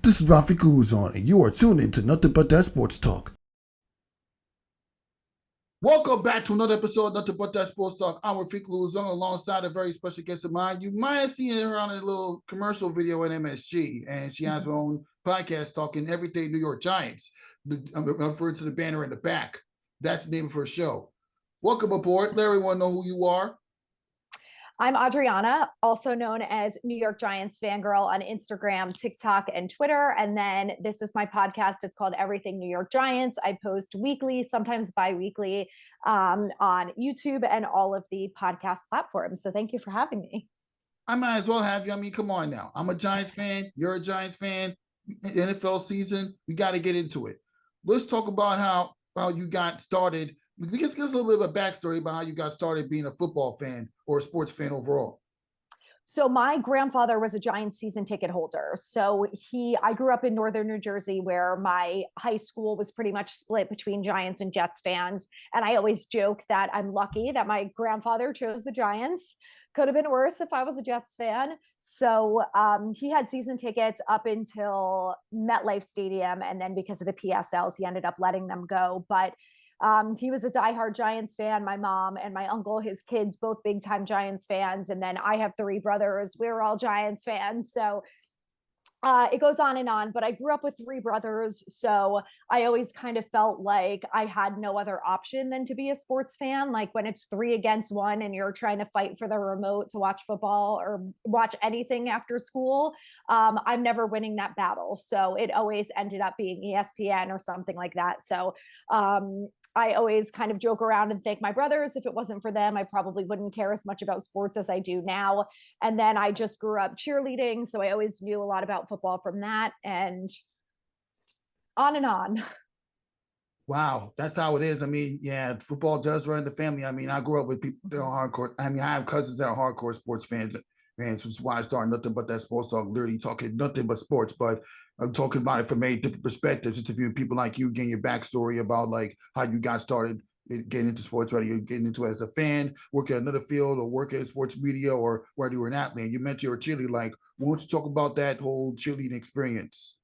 This is Rafi Cruzon, and you are tuned in to Nothing But That Sports Talk. Welcome back to another episode of Nothing But That Sports Talk. I'm Rafi Cruzon alongside a very special guest of mine. You might have seen her on a little commercial video in MSG, and she has her own podcast talking everything New York Giants. I'm referring to the banner in the back. That's the name of her show. Welcome aboard. Let everyone know who you are. I'm Adrianna, also known as New York Giants FanGirl on Instagram, TikTok, and Twitter. And then this is my podcast. It's called Everything New York Giants. I post weekly, sometimes bi-weekly, on YouTube and all of the podcast platforms. So thank you for having me. I might as well have you. I mean, come on now. I'm a Giants fan. You're a Giants fan. NFL season, we got to get into it. Let's talk about how you got started. Give us a little bit of a backstory about how you got started being a football fan or a sports fan overall. So my grandfather was a Giants season ticket holder. So I grew up in northern New Jersey where my high school was pretty much split between Giants and Jets fans. And I always joke that I'm lucky that my grandfather chose the Giants. Could have been worse if I was a Jets fan. So he had season tickets up until MetLife Stadium. And then because of the PSLs, he ended up letting them go. But he was a diehard Giants fan. My mom and my uncle, his kids, both big time Giants fans. And then I have three brothers. We're all Giants fans. So it goes on and on, but I grew up with three brothers. So I always kind of felt like I had no other option than to be a sports fan. Like when it's 3 against 1 and you're trying to fight for the remote to watch football or watch anything after school, I'm never winning that battle. So it always ended up being ESPN or something like that. So I always kind of joke around and thank my brothers. If it wasn't for them, I probably wouldn't care as much about sports as I do now. And then I just grew up cheerleading. So I always knew a lot about football from that and on and on. Wow, that's how it is. I mean, yeah, football does run in the family. I mean, I grew up with people that are hardcore. I mean, I have cousins that are hardcore sports fans, which is why I started Nothing But That Sports Talk, literally talking nothing but sports. But I'm talking about it from a different perspective, interviewing people like you, getting your backstory about like how you got started getting into sports, whether you're getting into it as a fan, working at another field, or working in sports media, or whether you were an athlete. You mentioned you're a cheerleader. Like, why don't you talk about that whole cheerleading experience?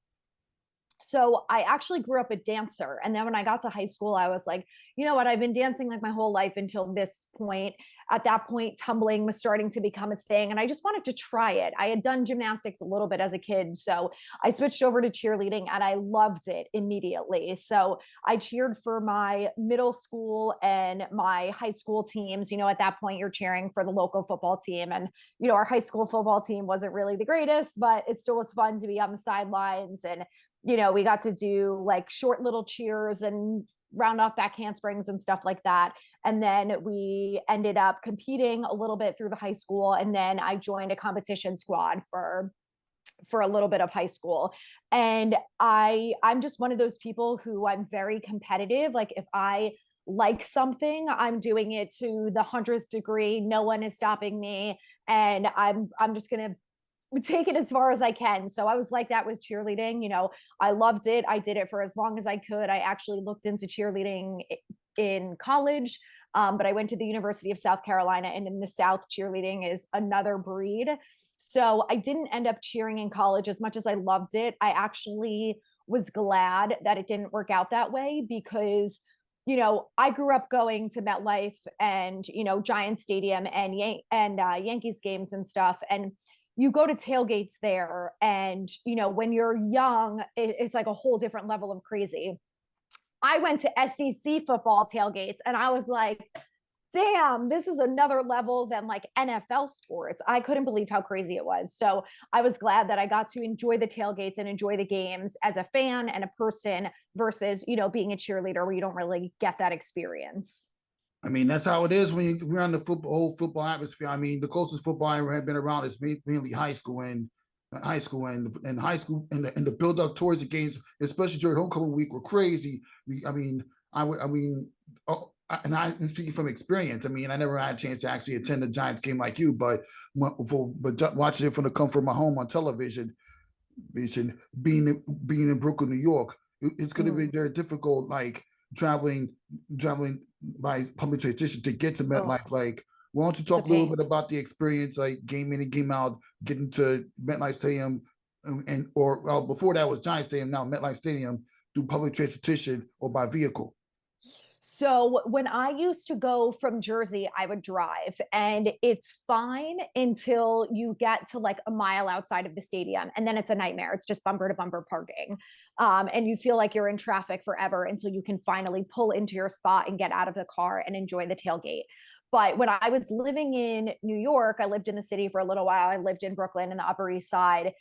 So I actually grew up a dancer. And then when I got to high school, I was like, you know what? I've been dancing like my whole life until this point. At that point, tumbling was starting to become a thing. And I just wanted to try it. I had done gymnastics a little bit as a kid. So I switched over to cheerleading and I loved it immediately. So I cheered for my middle school and my high school teams. You know, at that point, you're cheering for the local football team. And, you know, our high school football team wasn't really the greatest, but it still was fun to be on the sidelines. And you know, we got to do like short little cheers and round off back handsprings and stuff like that. And then we ended up competing a little bit through the high school. And then I joined a competition squad for a little bit of high school. And I'm just one of those people who I'm very competitive. Like if I like something, I'm doing it to the 100th degree. No one is stopping me. And I'm just going to take it as far as I can. So I was like that with cheerleading. You know, I loved it. I did it for as long as I could. I actually looked into cheerleading in college, but I went to the University of South Carolina, and in the South, cheerleading is another breed. So I didn't end up cheering in college as much as I loved it. I actually was glad that it didn't work out that way because you know, I grew up going to MetLife and, you know, Giant Stadium and Yankees games and stuff. And you go to tailgates there and, you know, when you're young, it's like a whole different level of crazy. I went to SEC football tailgates and I was like, damn, this is another level than like NFL sports. I couldn't believe how crazy it was. So I was glad that I got to enjoy the tailgates and enjoy the games as a fan and a person versus, you know, being a cheerleader where you don't really get that experience. I mean, that's how it is when we're on the whole football atmosphere. I mean, the closest football I ever had been around is mainly high school and high school and high school and the build up towards the games, especially during homecoming week, were crazy. And I'm speaking from experience. I mean, I never had a chance to actually attend a Giants game like you, but watching it from the comfort of my home on television, being in Brooklyn, New York, it's going to be very difficult. Like traveling by public transportation to get to MetLife. Like, why don't you talk a little bit about the experience, like game in and game out, getting to MetLife Stadium, or well, before that was Giant Stadium, now MetLife Stadium, through public transportation or by vehicle? So when I used to go from Jersey, I would drive, and it's fine until you get to like a mile outside of the stadium, and then it's a nightmare. It's just bumper to bumper parking, and you feel like you're in traffic forever until you can finally pull into your spot and get out of the car and enjoy the tailgate. But when I was living in New York, I lived in the city for a little while. I lived in Brooklyn in the Upper East Side.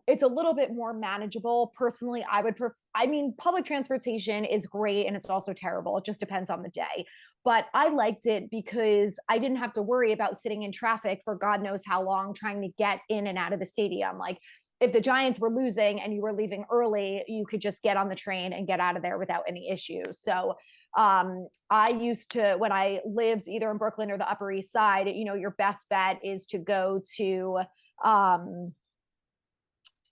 It's a little bit more manageable. Personally, I would prefer, I mean, public transportation is great and it's also terrible. It just depends on the day. But I liked it because I didn't have to worry about sitting in traffic for God knows how long trying to get in and out of the stadium. Like, if the Giants were losing and you were leaving early, you could just get on the train and get out of there without any issues. So I used to, when I lived either in Brooklyn or the Upper East Side, you know, your best bet is to go to um,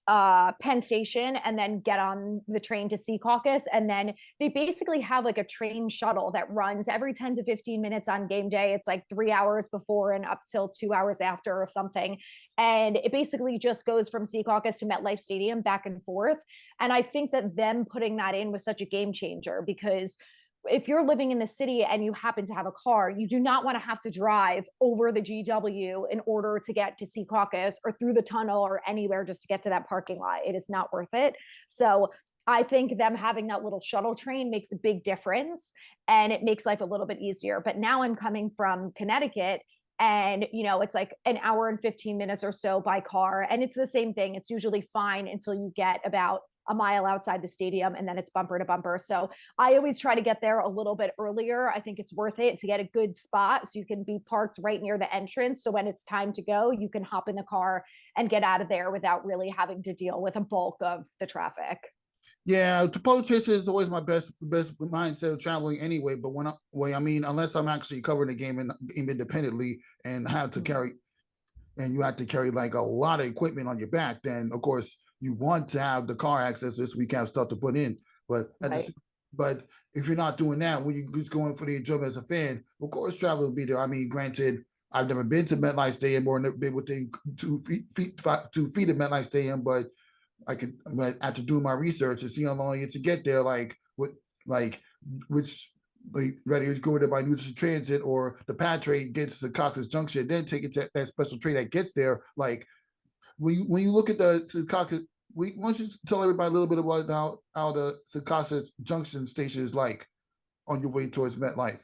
Penn Station and then get on the train to Sea Caucus. And then they basically have like a train shuttle that runs every 10 to 15 minutes on game day. It's like 3 hours before and up till 2 hours after or something. And it basically just goes from Sea Caucus to MetLife Stadium back and forth. And I think that them putting that in was such a game changer, because if you're living in the city and you happen to have a car, you do not want to have to drive over the GW in order to get to Sea Caucus or through the tunnel or anywhere just to get to that parking lot. It is not worth it. So I think them having that little shuttle train makes a big difference, and it makes life a little bit easier. But now I'm coming from Connecticut, and you know, it's like an hour and 15 minutes or so by car, and it's the same thing. It's usually fine until you get about a mile outside the stadium, and then it's bumper to bumper. So I always try to get there a little bit earlier. I think it's worth it to get a good spot so you can be parked right near the entrance. So when it's time to go, you can hop in the car and get out of there without really having to deal with a bulk of the traffic. Yeah, the public transit is always my best mindset of traveling anyway. But I mean, unless I'm actually covering the game independently and have to carry, and you have to carry like a lot of equipment on your back, then of course you want to have the car access this week, have stuff to put in. But but if you're not doing that, when you're just going for the enjoyment as a fan, of course travel will be there. I mean, granted, I've never been to MetLife Stadium or been within 2 feet of MetLife Stadium, but but after doing my research and see how long it to get there, which whether you're going to by New Transit or the PAD train gets to Caucus Junction, then take it to that special train that gets there. Like when you look at the Secaucus, why don't you tell everybody a little bit about how the Secaucus Junction station is like on your way towards MetLife?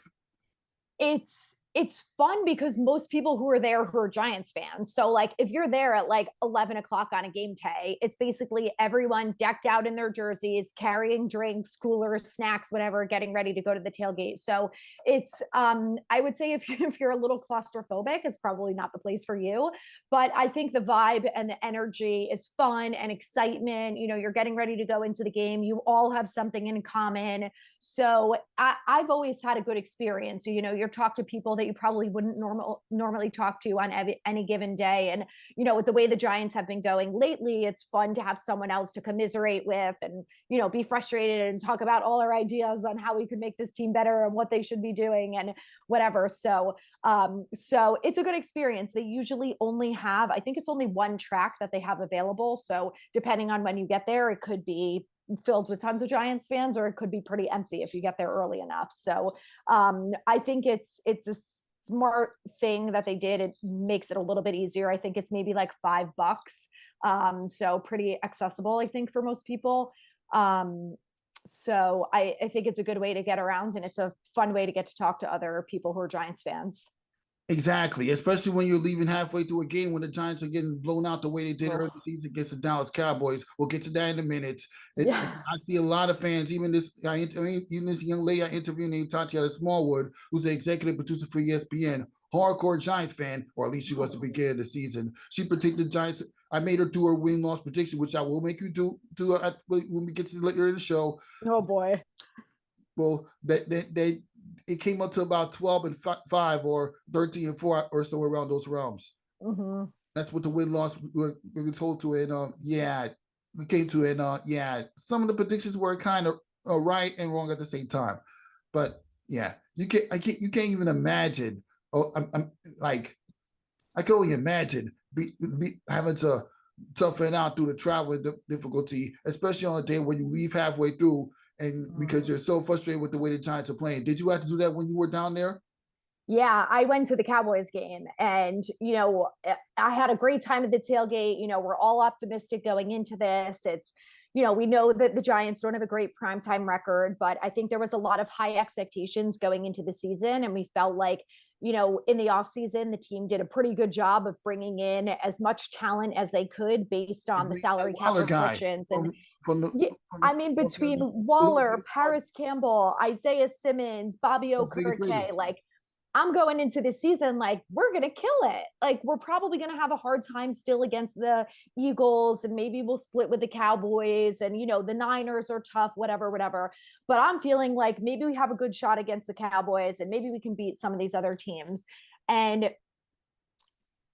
It's fun because most people who are there who are Giants fans. So like if you're there at like 11 o'clock on a game day, it's basically everyone decked out in their jerseys, carrying drinks, coolers, snacks, whatever, getting ready to go to the tailgate. So it's I would say if you're a little claustrophobic, it's probably not the place for you. But I think the vibe and the energy is fun and excitement. You know, you're getting ready to go into the game. You all have something in common. So I've always had a good experience. You know, you're talking to people that you probably wouldn't normally talk to on any given day. And, you know, with the way the Giants have been going lately, it's fun to have someone else to commiserate with and, you know, be frustrated and talk about all our ideas on how we could make this team better and what they should be doing and whatever. So it's a good experience. They usually only have, I think it's only one track that they have available. So depending on when you get there, it could be filled with tons of Giants fans, or it could be pretty empty if you get there early enough. So I think it's a smart thing that they did. It makes it a little bit easier. I think it's maybe like $5. So pretty accessible, I think, for most people. So I think it's a good way to get around, and it's a fun way to get to talk to other people who are Giants fans. Exactly, especially when you're leaving halfway through a game when the Giants are getting blown out the way they did early season against the Dallas Cowboys. We'll get to that in a minute. Yeah. I see a lot of fans, even this young lady I interviewed named Tatiana Smallwood, who's the executive producer for ESPN, hardcore Giants fan, or at least she was at the beginning of the season. She predicted the Giants. I made her do her win-loss prediction, which I will make you do when we get to later in the show. Oh boy. Well, it came up to about 12-5 or 13-4 or somewhere around those realms. Mm-hmm. That's what the win-loss we were told to. And we came to. And some of the predictions were kind of right and wrong at the same time. But yeah, you can't even imagine. Oh, I'm like, I can only imagine having to tough it out through the traveling difficulty, especially on a day when you leave halfway through and because you're so frustrated with the way the Giants are playing. Did you have to do that when you were down there? Yeah, I went to the Cowboys game and, I had a great time at the tailgate. We're all optimistic going into this. We know that the Giants don't have a great primetime record, but I think there was a lot of high expectations going into the season. And we felt like, in the offseason, the team did a pretty good job of bringing in as much talent as they could based on the salary cap restrictions. And yeah, I mean, between Waller, Paris Campbell, Isaiah Simmons, Bobby Okereke, like I'm going into this season like we're going to kill it. Like we're probably going to have a hard time still against the Eagles and maybe we'll split with the Cowboys and the Niners are tough, whatever. But I'm feeling like maybe we have a good shot against the Cowboys and maybe we can beat some of these other teams. And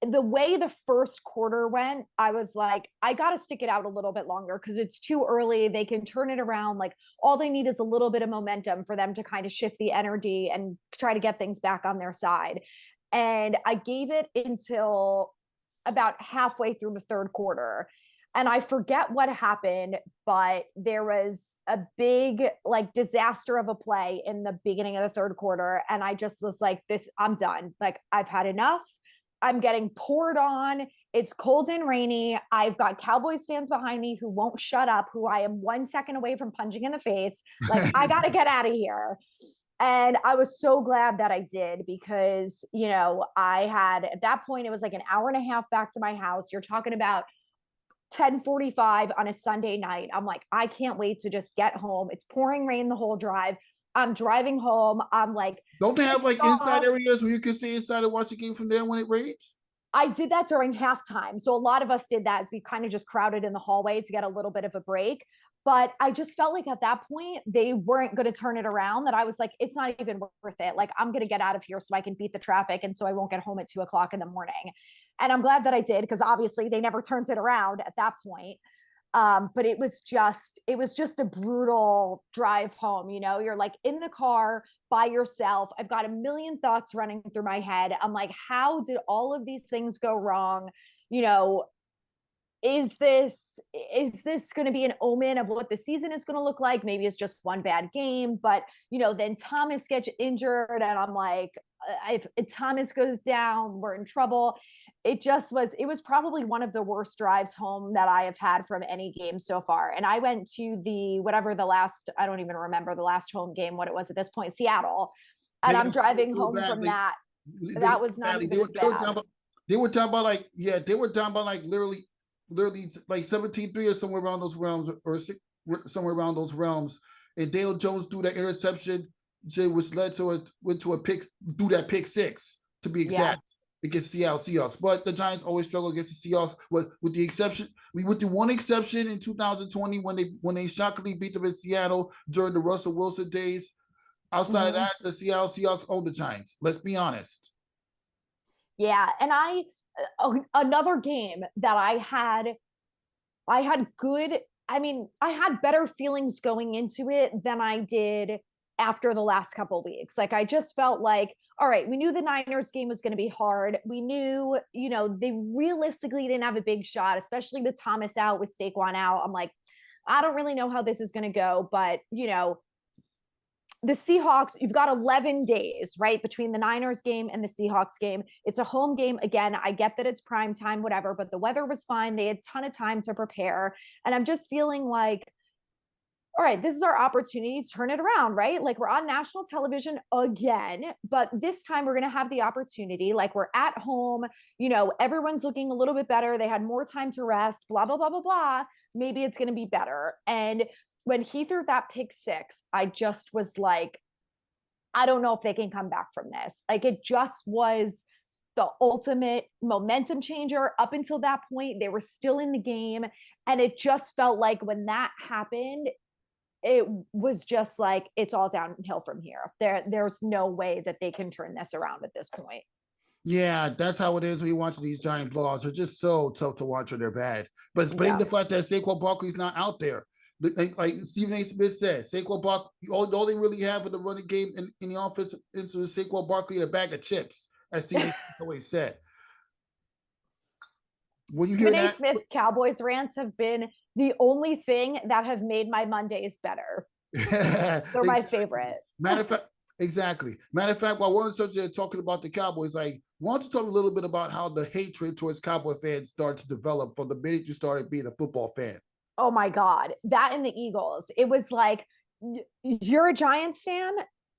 the way the first quarter went, I was like, I got to stick it out a little bit longer because it's too early. They can turn it around. Like all they need is a little bit of momentum for them to kind of shift the energy and try to get things back on their side. And I gave it until about halfway through the third quarter. And I forget what happened, but there was a big like disaster of a play in the beginning of the third quarter. And I just was like, I'm done. Like I've had enough. I'm getting poured on. It's cold and rainy. I've got Cowboys fans behind me who won't shut up, who I am 1 second away from punching in the face. Like, I got to get out of here. And I was so glad that I did because, I had at that point, it was like an hour and a half back to my house. You're talking about 10:45 on a Sunday night. I'm like, I can't wait to just get home. It's pouring rain the whole drive. I'm driving home. I'm like, don't they have like inside areas where you can stay inside and watch the game from there when it rains? I did that during halftime. So a lot of us did that as we kind of just crowded in the hallway to get a little bit of a break. But I just felt like at that point, they weren't going to turn it around, that I was like, it's not even worth it. Like, I'm going to get out of here so I can beat the traffic. And so I won't get home at 2:00 in the morning. And I'm glad that I did because obviously they never turned it around at that point. But it was just a brutal drive home. You're like in the car by yourself. I've got a million thoughts running through my head. I'm like, how did all of these things go wrong? Is this going to be an omen of what the season is going to look like? Maybe it's just one bad game, but then Thomas gets injured and I'm like, if Thomas goes down, we're in trouble. It was probably one of the worst drives home that I have had from any game so far. And I went to I don't even remember the last home game, what it was at this point, Seattle. And I'm driving home from that. That was not even as bad. They were down by like literally like 17-3 or somewhere around those realms or somewhere around those realms. And Daniel Jones threw that interception, which led to a pick six to be exact against Seattle Seahawks. But the Giants always struggle against the Seahawks with the one exception in 2020 when they shockingly beat them in Seattle during the Russell Wilson days. Outside of that, the Seattle Seahawks own the Giants. Let's be honest. Yeah, and another game that I had better feelings going into it than I did after the last couple of weeks. Like I just felt like, all right, we knew the Niners game was going to be hard. We knew, they realistically didn't have a big shot, especially with Thomas out, with Saquon out. I'm like, I don't really know how this is going to go, but the Seahawks, you've got 11 days, right, between the Niners game and the Seahawks game. It's a home game. Again, I get that it's prime time, whatever, but the weather was fine. They had a ton of time to prepare. And I'm just feeling like, all right, this is our opportunity to turn it around, right? Like we're on national television again, but this time we're going to have the opportunity. Like we're at home, everyone's looking a little bit better. They had more time to rest, blah, blah, blah, blah, blah. Maybe it's going to be better. And when he threw that pick six, I just was like, I don't know if they can come back from this. Like it just was the ultimate momentum changer. Up until that point, they were still in the game. And it just felt like when that happened, it was just like, it's all downhill from here. There's no way that they can turn this around at this point. Yeah, that's how it is when you watch these giant blowouts. They're just so tough to watch when they're bad. But the fact that Saquon Barkley's not out there, like Stephen A. Smith said, Saquon Barkley, all they really have for the running game in the offense is Saquon Barkley and a bag of chips, as Stephen A. always said. when you hear Stephen A. that, Smith's Cowboys rants have been the only thing that have made my Mondays better. They're my favorite. matter of fact, exactly. Matter of fact, while we're on the subject talking about the Cowboys, like, why don't you talk a little bit about how the hatred towards Cowboy fans started to develop from the minute you started being a football fan? Oh my God. That and the Eagles. It was like, you're a Giants fan.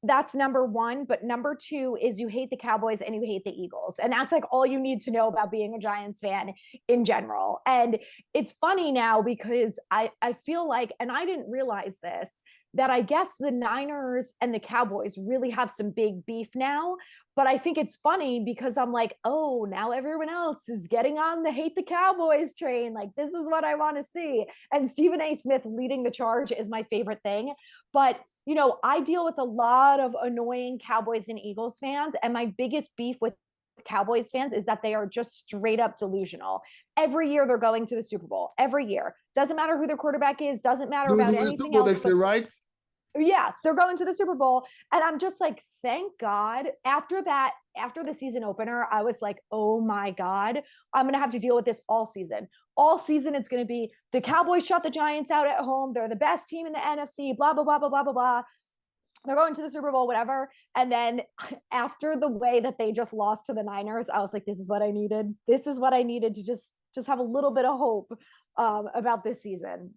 That's number one. But number two is you hate the Cowboys and you hate the Eagles. And that's like all you need to know about being a Giants fan in general. And it's funny now because I feel like, and I didn't realize this, that I guess the Niners and the Cowboys really have some big beef now. But I think it's funny because I'm like, oh, now everyone else is getting on the hate the Cowboys train. Like, this is what I want to see. And Stephen A. Smith leading the charge is my favorite thing. But, you know, I deal with a lot of annoying Cowboys and Eagles fans. And my biggest beef with Cowboys fans is that they are just straight up delusional. Every year they're going to the Super Bowl. Every year. Doesn't matter who their quarterback is, doesn't matter about anything else. Next year, right? Yeah, they're going to the Super Bowl. And I'm just like, thank God. After that, after the season opener, I was like, oh my God, I'm going to have to deal with this all season. All season, it's going to be the Cowboys shut the Giants out at home. They're the best team in the NFC, blah, blah, blah, blah, blah, blah, blah. They're going to the Super Bowl, whatever. And then after the way that they just lost to the Niners, I was like, this is what I needed. This is what I needed to just have a little bit of hope about this season.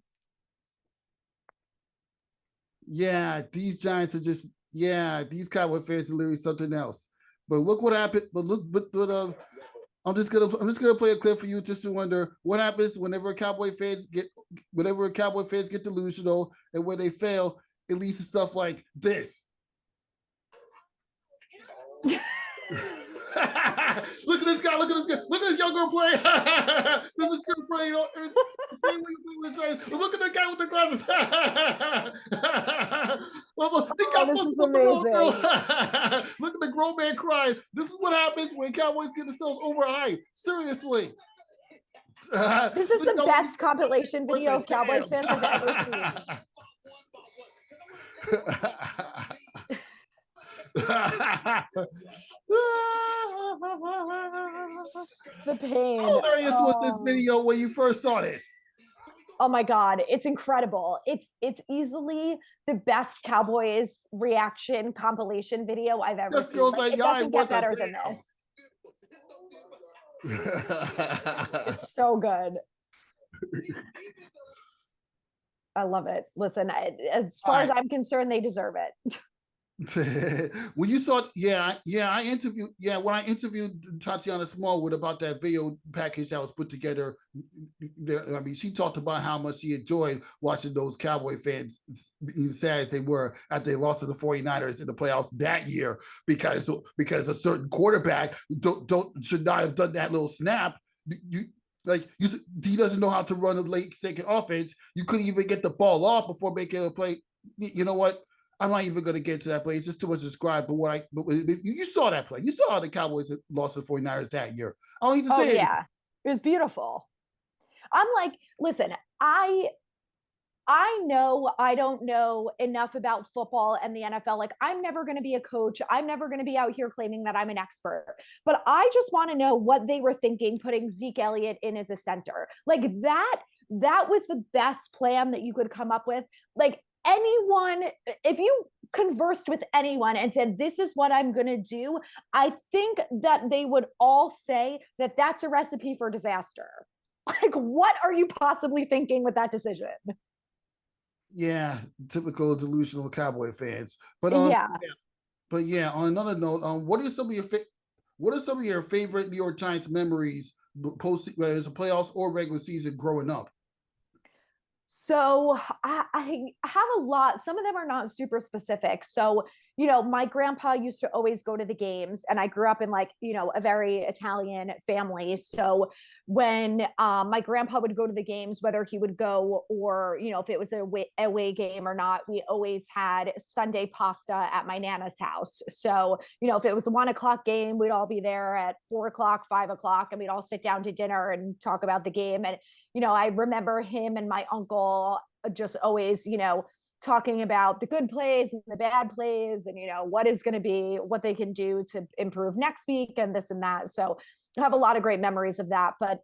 Yeah, these Giants are just, yeah, these Cowboy fans are literally something else. But look what happened. I'm just gonna play a clip for you just to wonder what happens whenever Cowboy fans get delusional, and when they fail, it leads to stuff like this. Look at this guy. Look at this guy. Look at this young girl play. This is good play. Look at the guy with the glasses. This is amazing. Look at the grown man crying. This is what happens when Cowboys get themselves overhyped. Seriously. This is the best compilation video of Cowboys fans I've ever seen. The pain. How hilarious was this video when you first saw this? Oh my God, it's incredible. It's easily the best Cowboys reaction compilation video I've ever seen. Like, it doesn't get better than this. It's so good. I love it. Listen, as far as I'm concerned, they deserve it. When you saw, when I interviewed Tatiana Smallwood about that video package that was put together, I mean, she talked about how much she enjoyed watching those Cowboy fans, as sad as they were, after they lost to the 49ers in the playoffs that year, because a certain quarterback should not have done that little snap. He doesn't know how to run a late second offense. You couldn't even get the ball off before making a play. You know what? I'm not even going to get to that play. It's just too much to describe. But you saw that play. You saw how the Cowboys lost to the 49ers that year. I don't need to say it. Yeah. It was beautiful. I'm like, listen, I know I don't know enough about football and the NFL. Like, I'm never going to be a coach. I'm never going to be out here claiming that I'm an expert. But I just want to know what they were thinking putting Zeke Elliott in as a center. Like, that was the best plan that you could come up with. Like, anyone, if you conversed with anyone and said, this is what I'm going to do, I think that they would all say that that's a recipe for disaster. Like, what are you possibly thinking with that decision? Yeah, typical delusional Cowboy fans. But on another note, what are some of your favorite New York Giants memories, whether it's the playoffs or regular season, growing up? So I have a lot. Some of them are not super specific. So, you know, my grandpa used to always go to the games, and I grew up in, like, you know, a very Italian family. So when my grandpa would go to the games, whether he would go or, you know, if it was a away game or not, we always had Sunday pasta at my Nana's house. So, you know, if it was a 1 o'clock game, we'd all be there at 4 o'clock, 5 o'clock, and we'd all sit down to dinner and talk about the game. And, you know, I remember him and my uncle just always, you know, talking about the good plays and the bad plays, and, you know, what they can do to improve next week and this and that. So I have a lot of great memories of that. But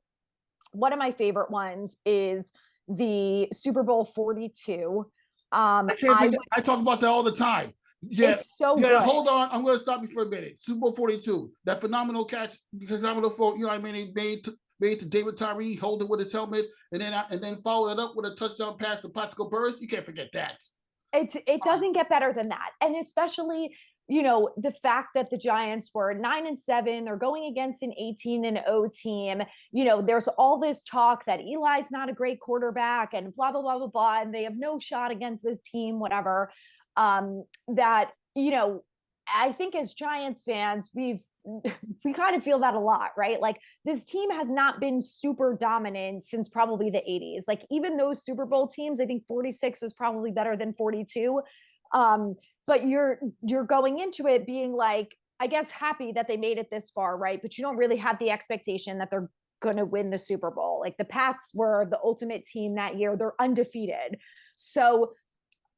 one of my favorite ones is the Super Bowl 42. I can't I forget. was, I talk about that all the time. Yeah, it's so yeah. good. Hold on, I'm going to stop you for a minute. Super Bowl 42, that phenomenal catch, phenomenal for you know what I mean. He made to David Tyree, hold it with his helmet, and then follow it up with a touchdown pass to Plaxico Burress. You can't forget that. It doesn't get better than that, and especially the fact that the Giants were 9-7, they're going against an 18-0 team. There's all this talk that Eli's not a great quarterback and blah blah blah blah blah, and they have no shot against this team, whatever. That I think as Giants fans, we kind of feel that a lot, right? Like this team has not been super dominant since probably the 80s. Like even those Super Bowl teams, I think 46 was probably better than 42. But you're going into it being like, I guess, happy that they made it this far, right? But you don't really have the expectation that they're going to win the Super Bowl. Like the Pats were the ultimate team that year. They're undefeated. So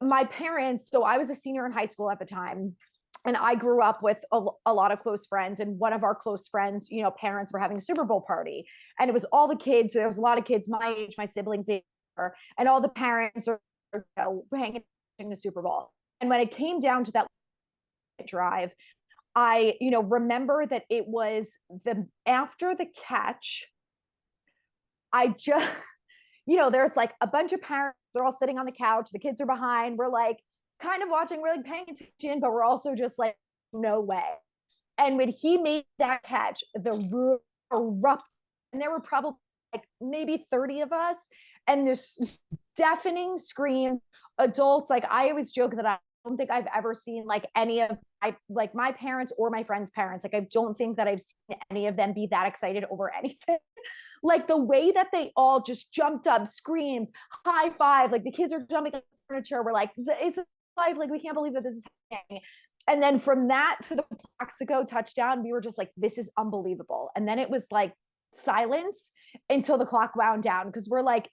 my parents, so I was a senior in high school at the time, and I grew up with a lot of close friends, and one of our close friends, parents were having a Super Bowl party, and it was all the kids. There was a lot of kids my age, my siblings, and all the parents are hanging the Super Bowl. And when it came down to that drive, I, remember that it was after the catch, I just, there's like a bunch of parents, they're all sitting on the couch, the kids are behind, we're like kind of watching, we're like paying attention, but we're also just like, no way. And when he made that catch, the room erupted, and there were probably like maybe 30 of us, and this deafening scream, adults, like I always joke that I don't think I've ever seen like any of my parents or my friends' parents. Like I don't think that I've seen any of them be that excited over anything. Like the way that they all just jumped up, screamed, high five, like the kids are jumping on the furniture. We're like, it's live, like we can't believe that this is happening. And then from that to the Plaxico touchdown, we were just like, this is unbelievable. And then it was like silence until the clock wound down, because we're like,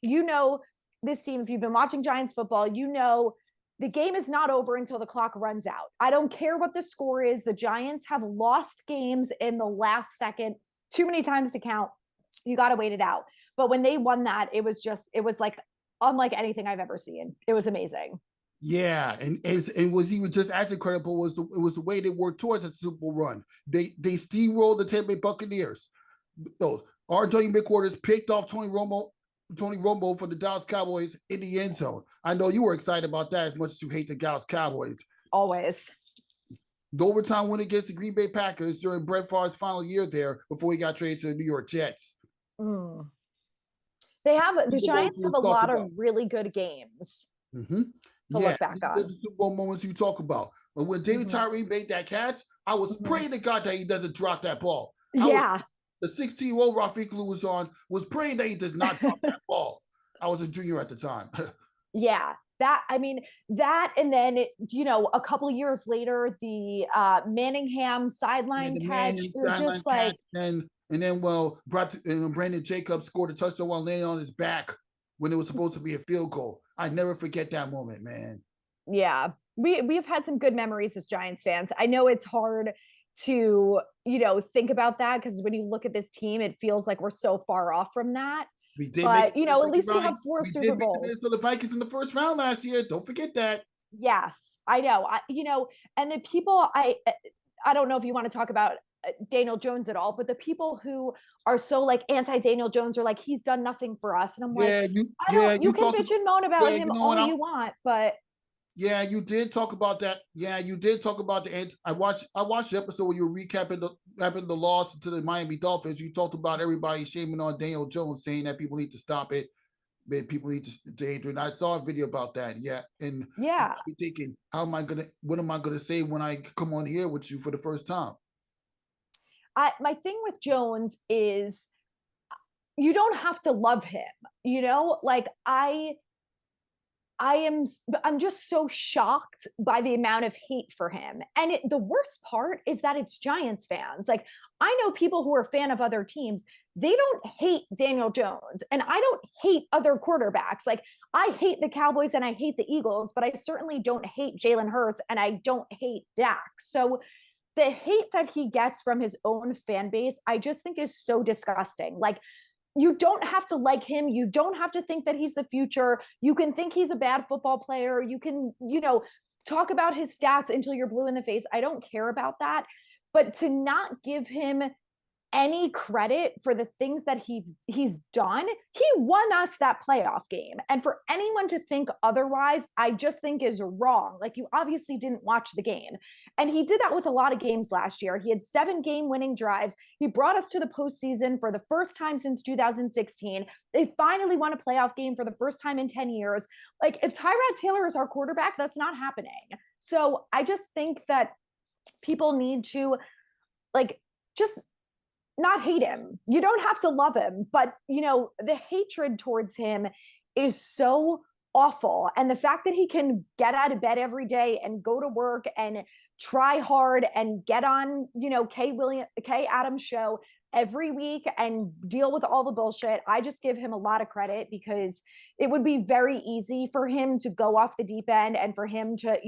this team, if you've been watching Giants football, the game is not over until the clock runs out. I don't care what the score is. The Giants have lost games in the last second too many times to count. You got to wait it out. But when they won that, it was like unlike anything I've ever seen. It was amazing. Yeah, and was even just as incredible was the way they worked towards a Super Bowl run. They steamrolled the Tampa Bay Buccaneers. So R.J. McQuarters picked off Tony Romo for the Dallas Cowboys in the end zone. I know you were excited about that as much as you hate the Dallas Cowboys. Always. The overtime win against the Green Bay Packers during Brett Favre's final year there before he got traded to the New York Jets. The Giants have a lot of really good games to look back on. There's the Super Bowl moments you talk about. But when David Tyree made that catch, I was praying to God that he doesn't drop that ball. The 16-year-old Rafik was praying that he does not drop that ball. I was a junior at the time. Yeah. That, and then, a couple of years later, the Manningham sideline catch, just like, and then Brandon Jacobs scored a touchdown while laying on his back when it was supposed to be a field goal. I never forget that moment, man. Yeah, we've had some good memories as Giants fans. I know it's hard to, think about that, because when you look at this team, it feels like we're so far off from that. But at least we have 4 Super Bowls. So the Vikings in the first round last year. Don't forget that. Yes, I know. And the people, I don't know if you want to talk about Daniel Jones at all, but the people who are so like anti-Daniel Jones are like, he's done nothing for us. And I'm like, you can bitch and moan about him all you want, but yeah, you did talk about that. Yeah, you did talk about the. I watched the episode where you were recapping the loss to the Miami Dolphins. You talked about everybody shaming on Daniel Jones, saying that people need to stop it. People need to Adrian. I saw a video about that. Yeah, and yeah, I'm thinking, what am I gonna say when I come on here with you for the first time? My thing with Jones is you don't have to love him. Like I'm just so shocked by the amount of hate for him. And the worst part is that it's Giants fans. Like I know people who are a fan of other teams. They don't hate Daniel Jones, and I don't hate other quarterbacks. Like I hate the Cowboys and I hate the Eagles, but I certainly don't hate Jalen Hurts and I don't hate Dak. So the hate that he gets from his own fan base, I just think is so disgusting. Like you don't have to like him. You don't have to think that he's the future. You can think he's a bad football player. You can, talk about his stats until you're blue in the face. I don't care about that. But to not give him any credit for the things that he's done. He won us that playoff game. And for anyone to think otherwise, I just think is wrong. Like, you obviously didn't watch the game. And he did that with a lot of games last year. He had 7 game-winning drives. He brought us to the postseason for the first time since 2016. They finally won a playoff game for the first time in 10 years. Like, if Tyrod Taylor is our quarterback, that's not happening. So I just think that people need to, like, just not hate him. You don't have to love him, but the hatred towards him is so awful. And the fact that he can get out of bed every day and go to work and try hard and get on, Kay Adams' show every week and deal with all the bullshit. I just give him a lot of credit, because it would be very easy for him to go off the deep end and for him to,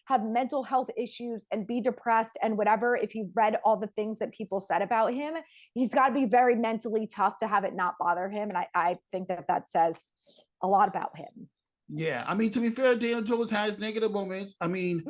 have mental health issues and be depressed and whatever. If you read all the things that people said about him, he's got to be very mentally tough to have it not bother him. And I think that says a lot about him. Yeah, I mean, to be fair, Daniel Jones has negative moments. I mean,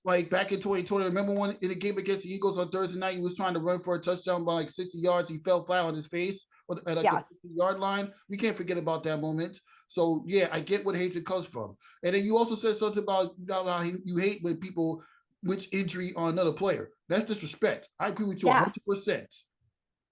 like back in 2020, remember when in the game against the Eagles on Thursday night, he was trying to run for a touchdown by like 60 yards. He fell flat on his face at like the 50-yard line. We can't forget about that moment. So, yeah, I get what hatred comes from. And then you also said something about how you hate when people wish injury on another player. That's disrespect. I agree with you 100%.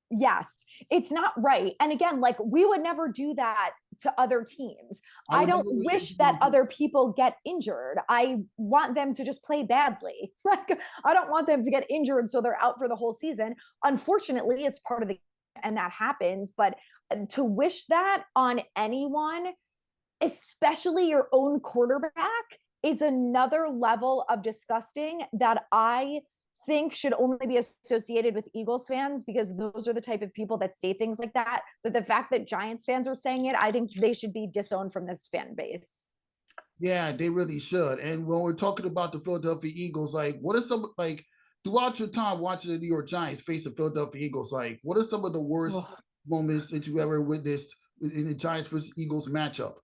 Yes, it's not right. And again, like, we would never do that to other teams. I don't wish that other people get injured. I want them to just play badly. Like, I don't want them to get injured so they're out for the whole season. Unfortunately, it's part of the game and that happens. But to wish that on anyone, especially your own quarterback, is another level of disgusting that I think should only be associated with Eagles fans, because those are the type of people that say things like that. But the fact that Giants fans are saying it, I think they should be disowned from this fan base. Yeah, they really should. And when we're talking about the Philadelphia Eagles, like, what are some, like, throughout your time watching the New York Giants face the Philadelphia Eagles, like, what are some of the worst moments that you ever witnessed in the Giants versus Eagles matchup?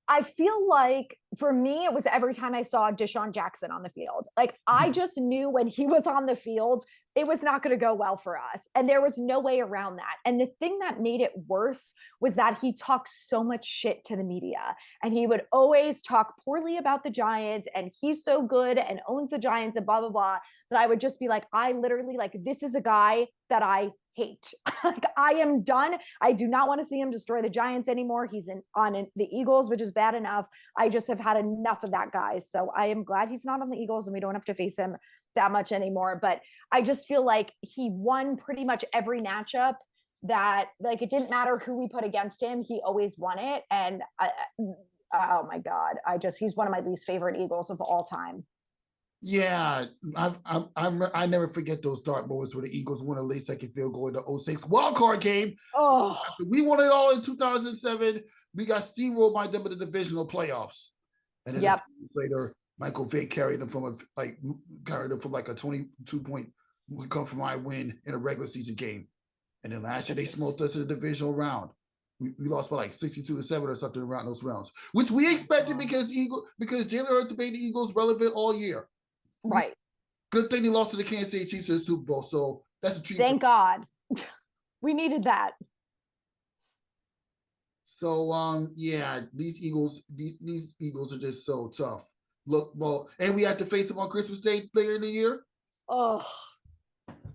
I feel like for me, it was every time I saw Deshaun Jackson on the field. Like, I just knew when he was on the field, it was not going to go well for us. And there was no way around that. And the thing that made it worse was that he talked so much shit to the media, and he would always talk poorly about the Giants, and he's so good and owns the Giants and blah, blah, blah, that I would just be like, I literally, like, this is a guy that I hate. Like, I am done. I do not want to see him destroy the Giants anymore. He's on the Eagles, which is bad enough. I just have had enough of that guy. So I am glad he's not on the Eagles and we don't have to face him that much anymore. But I just feel like he won pretty much every matchup that, like, it didn't matter who we put against him. He always won it. And oh my God, he's one of my least favorite Eagles of all time. Yeah, I never forget those dark moments where the Eagles won a late second field goal in the 06 wild card game. Oh, we won it all in 2007. We got steamrolled by them in the divisional playoffs, and then a few years later, Michael Vick carried them from like a 22-point come from my win in a regular season game, and then last year they smoked us in the divisional round. We lost by like 62-7 or something around those rounds, which we expected because Jalen Hurts made the Eagles relevant all year. Right. Good thing they lost to the Kansas City Chiefs in the Super Bowl. So that's a treat. Thank God. We needed that. So yeah, these Eagles are just so tough. Look, well, and we had to face them on Christmas Day later in the year. Oh,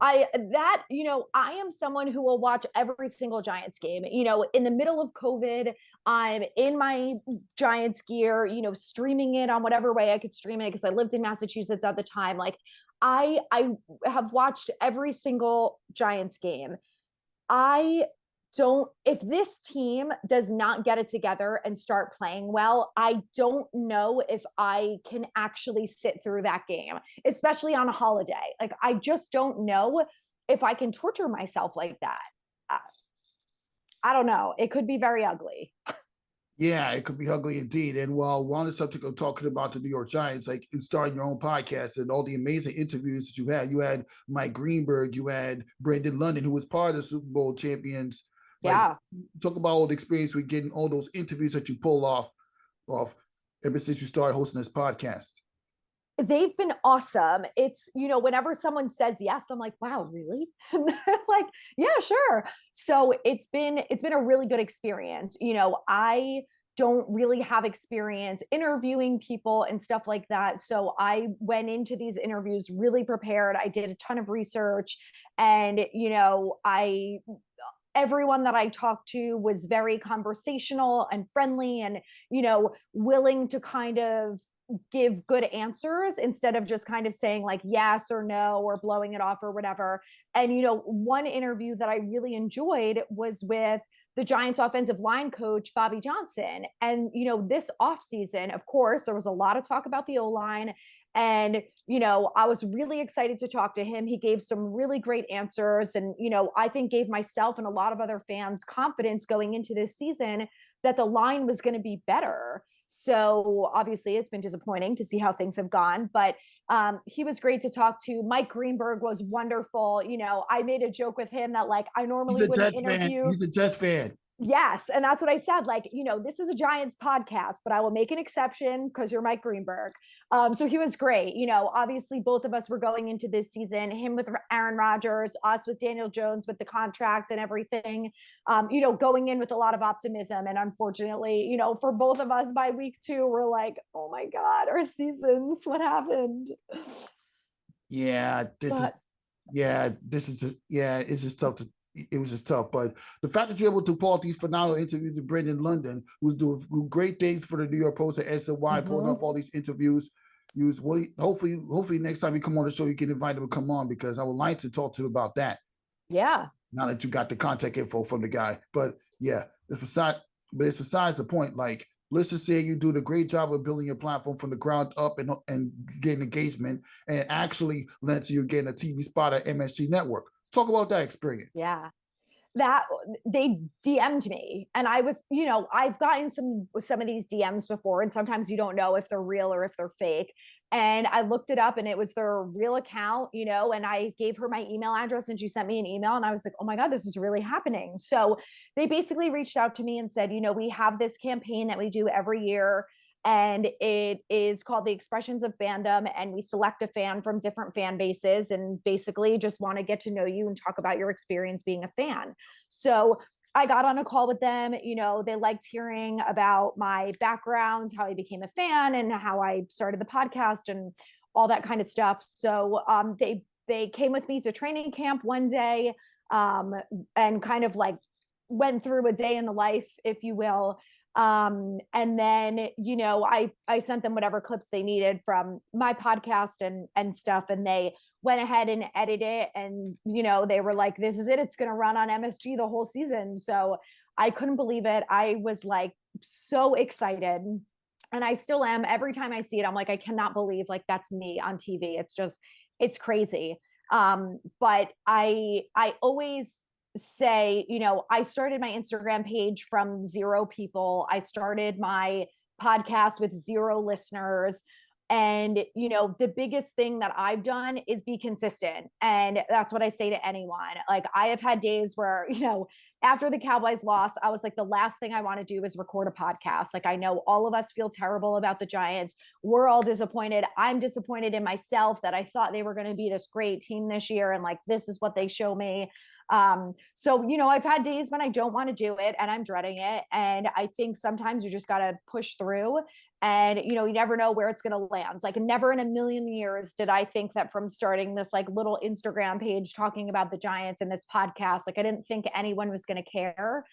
I am someone who will watch every single Giants game. In the middle of COVID, I'm in my Giants gear, streaming it on whatever way I could stream it, because I lived in Massachusetts at the time. Like, I have watched every single Giants game. If this team does not get it together and start playing well, I don't know if I can actually sit through that game, especially on a holiday. Like, I just don't know if I can torture myself like that. I don't know. It could be very ugly. Yeah, it could be ugly indeed. And while we're on the subject of talking about the New York Giants, like in starting your own podcast and all the amazing interviews that you had Mike Greenberg, you had Brandon London, who was part of the Super Bowl champions. Like, Yeah. talk about all the experience with getting all those interviews that you pull off ever since you started hosting this podcast. They've been awesome. It's, whenever someone says yes, I'm like, wow, really? Like, yeah, sure. So it's been a really good experience. I don't really have experience interviewing people and stuff like that. So I went into these interviews really prepared. I did a ton of research, and I everyone that I talked to was very conversational and friendly, and willing to kind of give good answers instead of just kind of saying like yes or no or blowing it off or whatever. And one interview that I really enjoyed was with the Giants offensive line coach Bobby Johnson. And this offseason, of course, there was a lot of talk about the O-line, and I was really excited to talk to him. He gave some really great answers, and I think gave myself and a lot of other fans confidence going into this season that the line was going to be better. So obviously it's been disappointing to see how things have gone, but he was great to talk to. Mike Greenberg was wonderful. I made a joke with him that like I He's normally a wouldn't Jets fan. interview. He's a Jets fan. Yes. And that's what I said. Like, this is a Giants podcast, but I will make an exception because you're Mike Greenberg. So he was great. Obviously both of us were going into this season, him with Aaron Rodgers, us with Daniel Jones with the contract and everything, going in with a lot of optimism. And unfortunately, for both of us by week 2, we're like, oh my God, our seasons, what happened? Yeah, it's just tough to it was just tough. But the fact that you're able to pull off these phenomenal interviews with Brendan London, who's doing great things for the New York Post and SNY, pulling off all these interviews. Hopefully next time you come on the show, you can invite him to come on, because I would like to talk to him about that. Yeah. Now that you got the contact info from the guy. But yeah, it's besides the point. Like, let's just say you do the great job of building your platform from the ground up and getting engagement, and actually led to you getting a TV spot at MSG Network. Talk about that experience. Yeah. That they DM'd me, and I was, I've gotten some of these DMs before, and sometimes you don't know if they're real or if they're fake. And I looked it up, and it was their real account, and I gave her my email address, and she sent me an email, and I was like, oh my God, this is really happening. So they basically reached out to me and said, we have this campaign that we do every year, and it is called the Expressions of Fandom, and we select a fan from different fan bases and basically just want to get to know you and talk about your experience being a fan. So I got on a call with them. They liked hearing about my background, how I became a fan, and how I started the podcast and all that kind of stuff. So they came with me to training camp one day, and kind of like went through a day in the life, if you will. And then I sent them whatever clips they needed from my podcast and stuff, and they went ahead and edited it, and they were like, this is it, it's going to run on MSG the whole season. So I couldn't believe it. I was like so excited, and I still am. Every time I see it, I'm like, I cannot believe like that's me on TV. It's crazy. But I always say, I started my Instagram page from 0 people. I started my podcast with 0 listeners. And, the biggest thing that I've done is be consistent. And that's what I say to anyone. Like, I have had days where, after the Cowboys loss, I was like, the last thing I want to do is record a podcast. Like, I know all of us feel terrible about the Giants. We're all disappointed. I'm disappointed in myself that I thought they were going to be this great team this year, and like, this is what they show me. So, I've had days when I don't want to do it and I'm dreading it. And I think sometimes you just got to push through, and, you never know where it's going to land. Like, never in a million years did I think that from starting this like little Instagram page talking about the Giants and this podcast, like I didn't think anyone was going to care.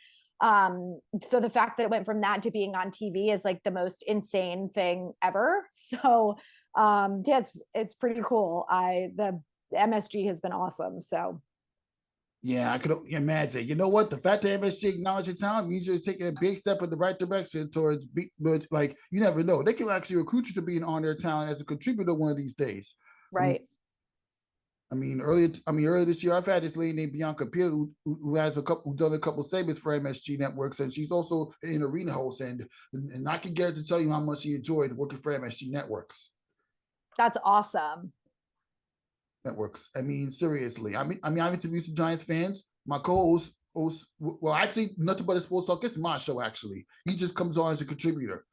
So the fact that it went from that to being on TV is like the most insane thing ever. So, yeah, it's pretty cool. The MSG has been awesome. So. Yeah, I could imagine. You know what? The fact that MSG acknowledged your talent means you're taking a big step in the right direction towards, like, you never know. They can actually recruit you to being on their talent as a contributor one of these days. Right. Earlier this year, I've had this lady named Bianca Peel who has who done a couple segments for MSG Networks, and she's also an arena host. And I can get her to tell you how much she enjoyed working for MSG That's awesome. Networks. Seriously. I've interviewed some Giants fans. My co-host, well, actually, nothing but a sports talk. It's my show. Actually, he just comes on as a contributor.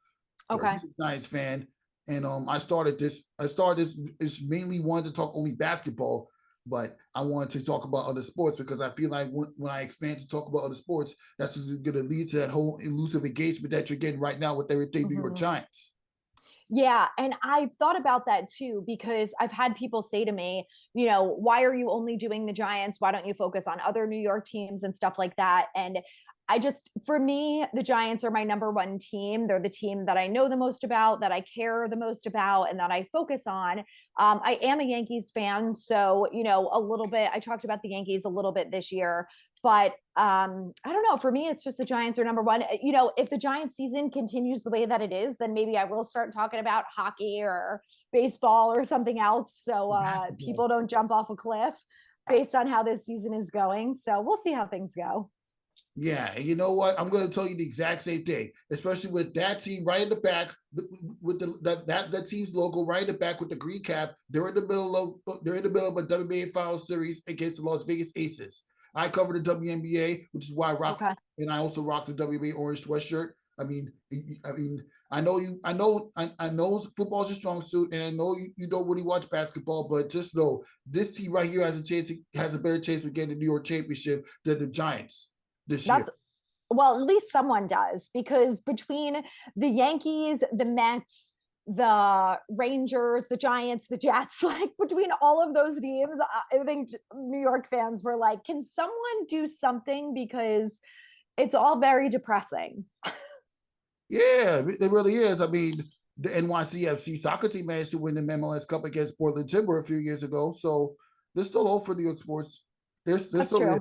Okay. He's a Giants fan. And I started this. It's mainly wanted to talk only basketball, but I wanted to talk about other sports because I feel like when I expand to talk about other sports, that's going to lead to that whole elusive engagement that you're getting right now with everything New York Giants. Yeah. And I've thought about that too, because I've had people say to me, why are you only doing the Giants? Why don't you focus on other New York teams and stuff like that? And for me, the Giants are my number one team. They're the team that I know the most about, that I care the most about, and that I focus on. I am a Yankees fan. So, a little bit, I talked about the Yankees a little bit this year, but I don't know. For me, it's just the Giants are number one. If the Giants season continues the way that it is, then maybe I will start talking about hockey or baseball or something else. So people don't jump off a cliff based on how this season is going. So we'll see how things go. Yeah, and you know what? I'm going to tell you the exact same thing, especially with that team right in the back, with that team's logo right in the back with the green cap. They're in the middle of a WNBA final series against the Las Vegas Aces. I cover the WNBA, which is why I rock, and I also rock the WNBA orange sweatshirt. I know football's a strong suit, and I know you don't really watch basketball, but just know this team right here has a better chance of getting the New York championship than the Giants. Well, at least someone does, because between the Yankees, the Mets, the Rangers, the Giants, the Jets, like between all of those teams, I think New York fans were like, can someone do something? Because it's all very depressing. Yeah, it really is. The NYCFC soccer team managed to win the MLS Cup against Portland Timber a few years ago. So there's still hope for New York sports. There's still true.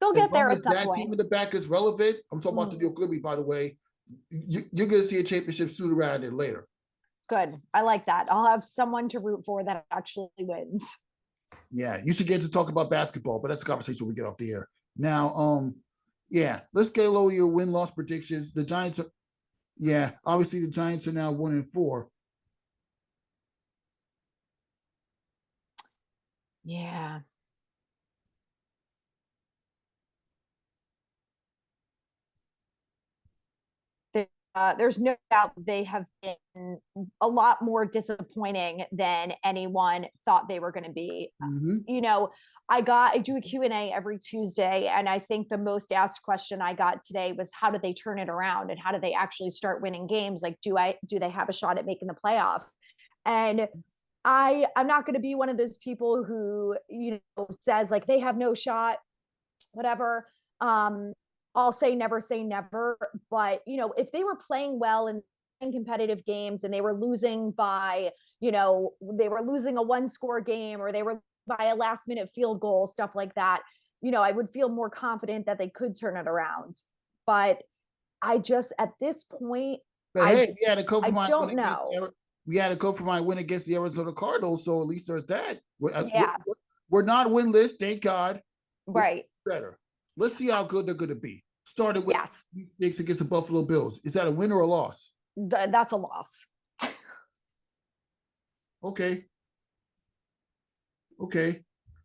They'll get there at some that point. Team in the back is relevant. I'm talking about the New York Liberty, by the way. You're going to see a championship sooner rather than later. Good. I like that. I'll have someone to root for that actually wins. Yeah, you should get to talk about basketball, but that's a conversation we get off the air. Now, let's get a little your win-loss predictions. The Giants are, obviously the Giants are now 1-4. Yeah. There's no doubt they have been a lot more disappointing than anyone thought they were going to be. I do a Q&A every Tuesday, and I think the most asked question I got today was, how do they turn it around and how do they actually start winning games? Like, do they have a shot at making the playoff? And I'm not going to be one of those people who, says like they have no shot, whatever. I'll say never. But, if they were playing well in competitive games and they were losing by, they were losing a 1-score game, or they were by a last minute field goal, stuff like that, I would feel more confident that they could turn it around. But I just, at this point, we had a couple I don't know. We had a couple for my win against the Arizona Cardinals, so at least there's that. We're not winless, thank God. Right. We're better. Let's see how good they're going to be. Started with 6 against the Buffalo Bills. Is that a win or a loss? That's a loss. Okay.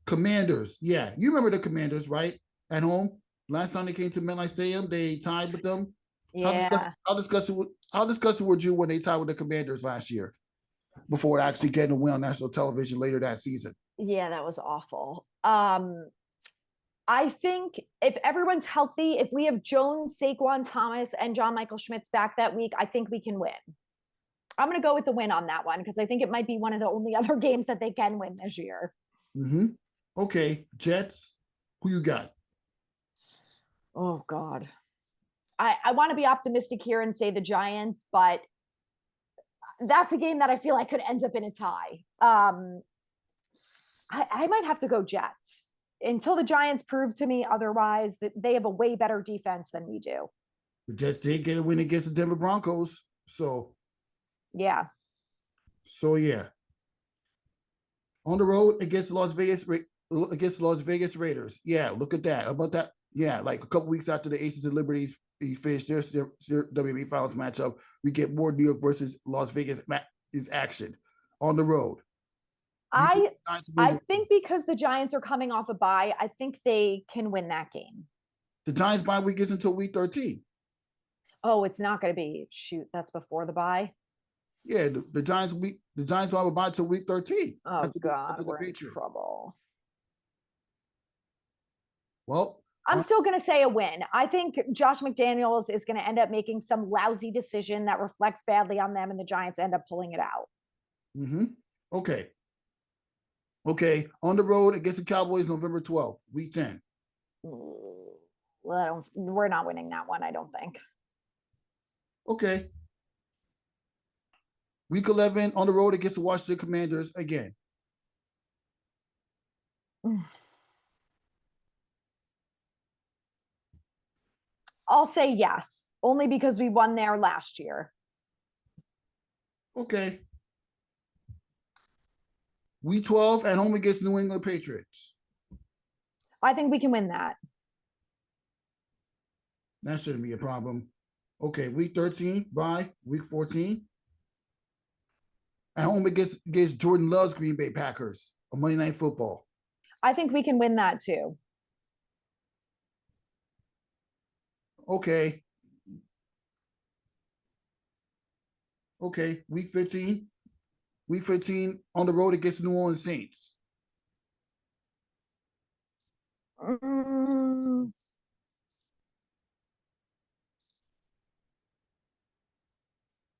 Commanders. Yeah. You remember the Commanders, right? At home. Last time they came to MetLife Stadium, they tied with them. Yeah. How disgusted were you when they tied with the Commanders last year before actually getting a win on national television later that season? Yeah, that was awful. I think if everyone's healthy, if we have Jones, Saquon Thomas, and John Michael Schmitz back that week, I think we can win. I'm going to go with the win on that one because I think it might be one of the only other games that they can win this year. Okay, Jets, who you got? Oh, God. I want to be optimistic here and say the Giants, but that's a game that I feel like could end up in a tie. I might have to go Jets. Until the Giants prove to me otherwise, that they have a way better defense than we do. The Jets did get a win against the Denver Broncos. So, yeah. On the road against against Las Vegas Raiders. Yeah, look at that. How about that? Yeah, like a couple weeks after the Aces and Liberties finished their WB Finals matchup, we get more New York versus Las Vegas is action on the road. I think because the Giants are coming off a bye, I think they can win that game. The Giants bye week is until week 13. Oh, it's not going to be that's before the bye. Yeah, the Giants don't have a bye until week 13. Oh God, we're in trouble. Well, I'm still going to say a win. I think Josh McDaniels is going to end up making some lousy decision that reflects badly on them, and the Giants end up pulling it out. Okay. Okay. On the road against the Cowboys, November 12th, week 10. Well, we're not winning that one, I don't think. Okay. Week 11 on the road against the Washington Commanders again. I'll say yes, only because we won there last year. Okay. Week 12 at home against New England Patriots. I think we can win that. That shouldn't be a problem. Okay, week 13, bye. Week 14. At home against Jordan Love's Green Bay Packers on Monday Night Football. I think we can win that too. Okay. Okay, week 15. Week 15 on the road against New Orleans Saints.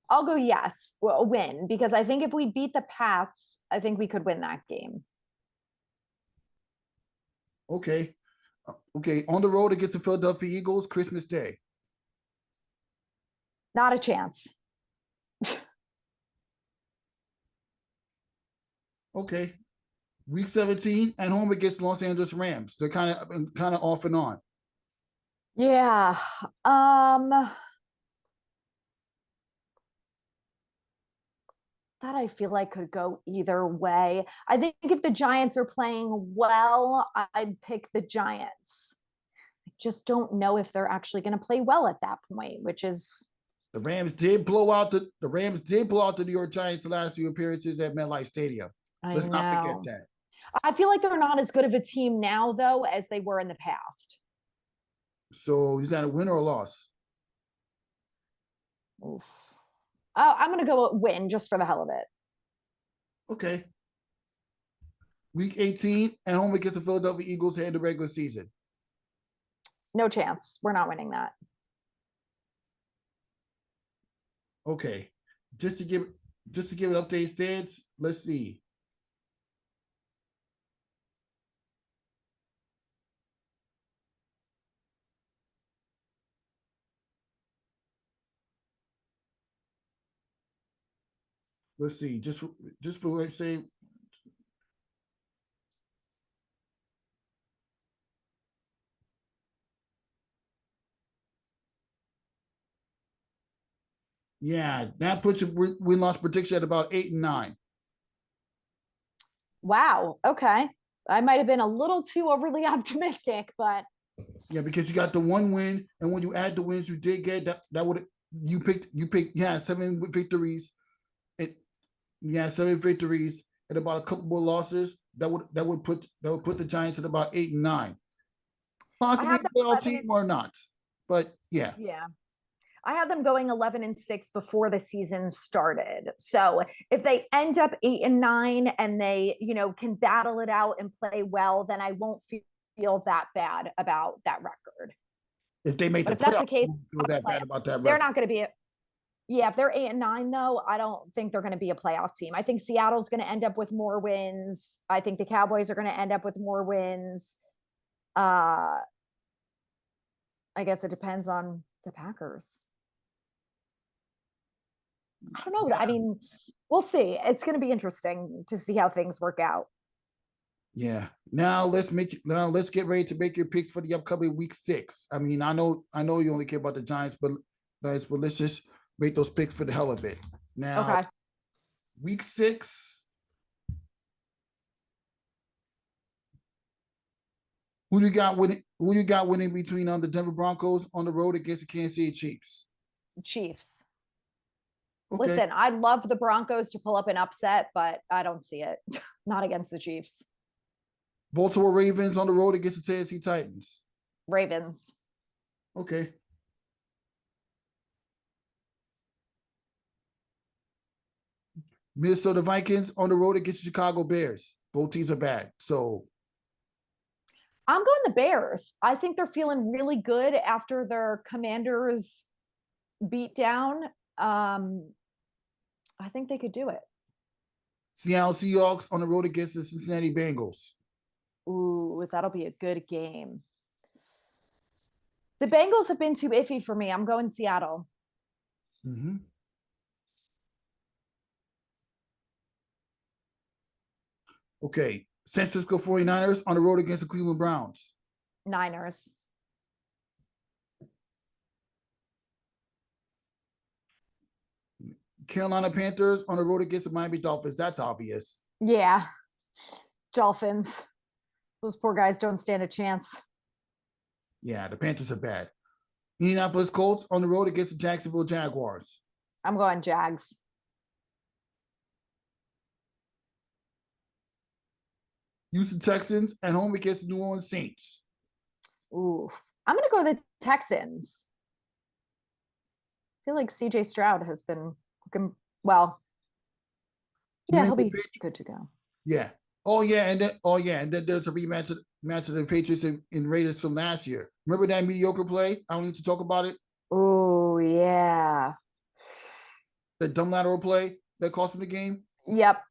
I'll go yes, well, a win, because I think if we beat the Pats, I think we could win that game. Okay. Okay, on the road against the Philadelphia Eagles, Christmas Day. Not a chance. Okay. Week 17 at home against Los Angeles Rams. They're kind of off and on. Yeah. That I feel like could go either way. I think if the Giants are playing well, I'd pick the Giants. I just don't know if they're actually going to play well at that point, which is the Rams did blow out the New York Giants the last few appearances at MetLife Stadium. Let's not forget that. I feel like they're not as good of a team now, though, as they were in the past. So is that a win or a loss? Oof. Oh, I'm going to go win just for the hell of it. Okay. Week 18 at home against the Philadelphia Eagles to end the regular season. No chance. We're not winning that. Okay. Just to give an update stance, let's see. Let's see. Just for let's say. Yeah, that puts your win-loss prediction at about 8 and 9. Wow. Okay. I might have been a little too overly optimistic, but yeah, because you got the one win, and when you add the wins you did get, that would you picked 7 victories. Yeah, 7 victories and about a couple more losses. That would put the Giants at about 8 and 9. Possibly a playoff team or not, but yeah. Yeah. I had them going 11-6 before the season started. So if they end up 8 and 9 and they, can battle it out and play well, then I won't feel that bad about that record. If they make the playoffs, that's the case, feel that bad about that record. They're not going to be if they're 8 and 9, though, I don't think they're going to be a playoff team. I think Seattle's going to end up with more wins. I think the Cowboys are going to end up with more wins. I guess it depends on the Packers. I don't know. Yeah. I mean, we'll see. It's going to be interesting to see how things work out. Yeah. Now let's get ready to make your picks for the upcoming week 6. I mean, I know you only care about the Giants, but let's just make those picks for the hell of it. Now, okay. Week 6. Who you got winning between the Denver Broncos on the road against the Kansas City Chiefs? Chiefs. Okay. Listen, I'd love the Broncos to pull up an upset, but I don't see it. Not against the Chiefs. Baltimore Ravens on the road against the Tennessee Titans. Ravens. Okay. Minnesota Vikings on the road against the Chicago Bears. Both teams are bad. So I'm going the Bears. I think they're feeling really good after their Commanders beat down. I think they could do it. Seattle Seahawks on the road against the Cincinnati Bengals. Ooh, that'll be a good game. The Bengals have been too iffy for me. I'm going Seattle. Mm-hmm. Okay. San Francisco 49ers on the road against the Cleveland Browns. Niners. Carolina Panthers on the road against the Miami Dolphins. That's obvious. Yeah. Dolphins. Those poor guys don't stand a chance. Yeah, the Panthers are bad. Indianapolis Colts on the road against the Jacksonville Jaguars. I'm going Jags. Houston Texans at home against the New Orleans Saints. Ooh, I'm going to go the Texans. I feel like CJ Stroud has been looking well. Yeah, he'll be good to go. Yeah. And then there's a rematch of the Patriots and Raiders from last year. Remember that mediocre play? I don't need to talk about it. Oh yeah. The dumb lateral play that cost him the game. Yep.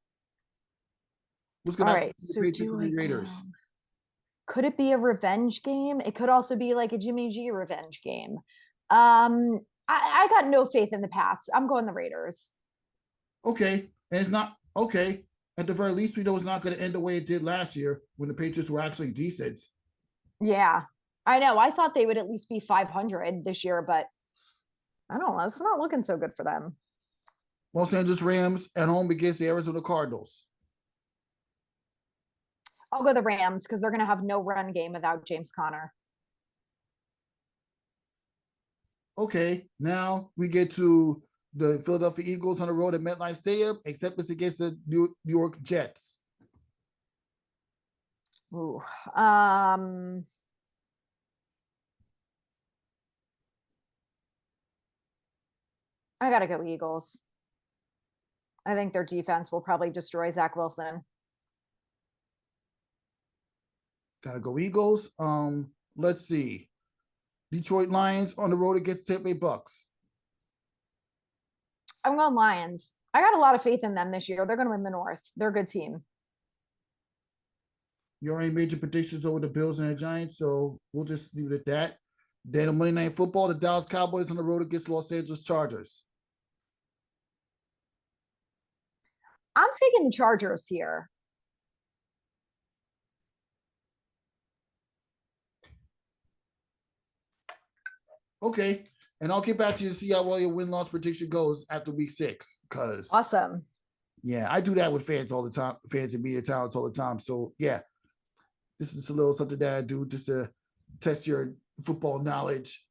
What's All gonna right. So do I Raiders? Could it be a revenge game? It could also be like a Jimmy G revenge game. I got no faith in the Pats. I'm going the Raiders. Okay. And it's not okay. At the very least, we know it's not going to end the way it did last year when the Patriots were actually decent. Yeah, I know. I thought they would at least be 500 this year, but I don't know. It's not looking so good for them. Los Angeles Rams at home against the Arizona Cardinals. I'll go the Rams because they're going to have no run game without James Conner. Okay, now we get to the Philadelphia Eagles on the road at MetLife Stadium, except it's against the New York Jets. Ooh, I gotta go Eagles. I think their defense will probably destroy Zach Wilson. Gotta go Eagles. Let's see. Detroit Lions on the road against Tampa Bay Bucks. I'm going Lions. I got a lot of faith in them this year. They're going to win the North. They're a good team. You already made your predictions over the Bills and the Giants, so we'll just leave it at that. Then on Monday Night Football, the Dallas Cowboys on the road against Los Angeles Chargers. I'm taking the Chargers here. Okay. And I'll get back to you to see how well your win-loss prediction goes after week 6. Because awesome. Yeah, I do that with fans all the time, fans and media talents all the time. So yeah, this is a little something that I do just to test your football knowledge.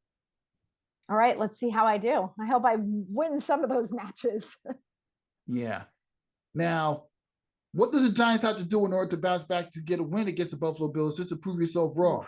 All right, let's see how I do. I hope I win some of those matches. Yeah. Now, what does the Giants have to do in order to bounce back to get a win against the Buffalo Bills just to prove yourself wrong?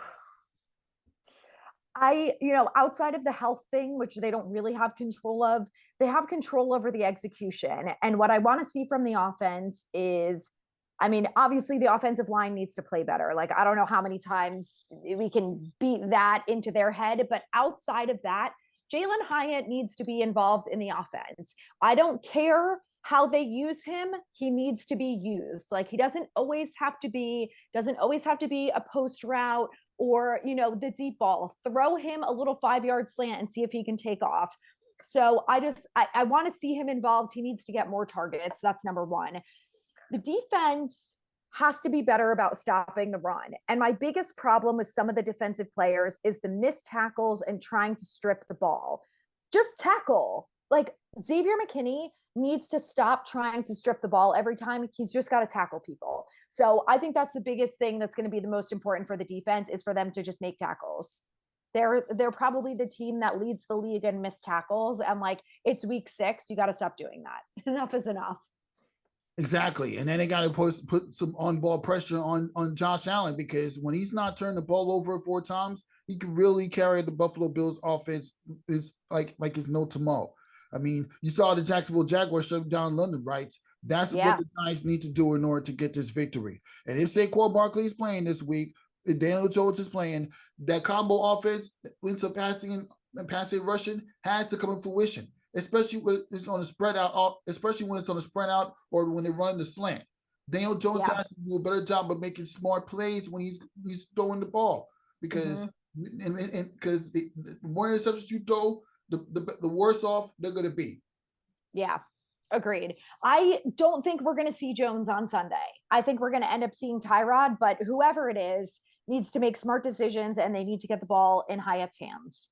Outside of the health thing, which they don't really have control of, they have control over the execution. And what I want to see from the offense is, obviously the offensive line needs to play better. Like, I don't know how many times we can beat that into their head, but outside of that, Jalen Hyatt needs to be involved in the offense. I don't care how they use him. He needs to be used. Like, he doesn't always have to be a post route or, the deep ball. Throw him a little 5-yard slant and see if he can take off. So I want to see him involved. He needs to get more targets. That's number one. The defense has to be better about stopping the run. And my biggest problem with some of the defensive players is the missed tackles and trying to strip the ball. Just tackle. Like, Xavier McKinney needs to stop trying to strip the ball every time. He's just got to tackle people. So I think that's the biggest thing that's going to be the most important for the defense, is for them to just make tackles. They're probably the team that leads the league in missed tackles. And like, it's week 6, you got to stop doing that. Enough is enough. Exactly. And then they got to put some on ball pressure on Josh Allen, because when he's not turning the ball over 4 times, he can really carry the Buffalo Bills offense. Is like it's no tomorrow. I mean, you saw the Jacksonville Jaguars shut down London, right? That's what the Giants need to do in order to get this victory. And if Saquon Barkley is playing this week, if Daniel Jones is playing, that combo offense, when some passing and passing rushing, has to come in fruition, especially when it's on a spread out, especially when it's on a spread out or when they run the slant. Daniel Jones has to do a better job of making smart plays when he's throwing the ball, because because the more interceptions you throw, the worse off they're going to be. Yeah, agreed. I don't think we're going to see Jones on Sunday. I think we're going to end up seeing Tyrod, but whoever it is needs to make smart decisions, and they need to get the ball in Hyatt's hands.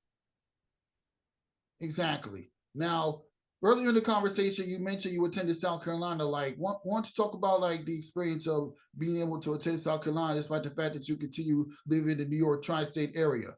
Exactly. Now, earlier in the conversation, you mentioned you attended South Carolina. Like, want to talk about like the experience of being able to attend South Carolina, despite the fact that you continue living in the New York tri-state area?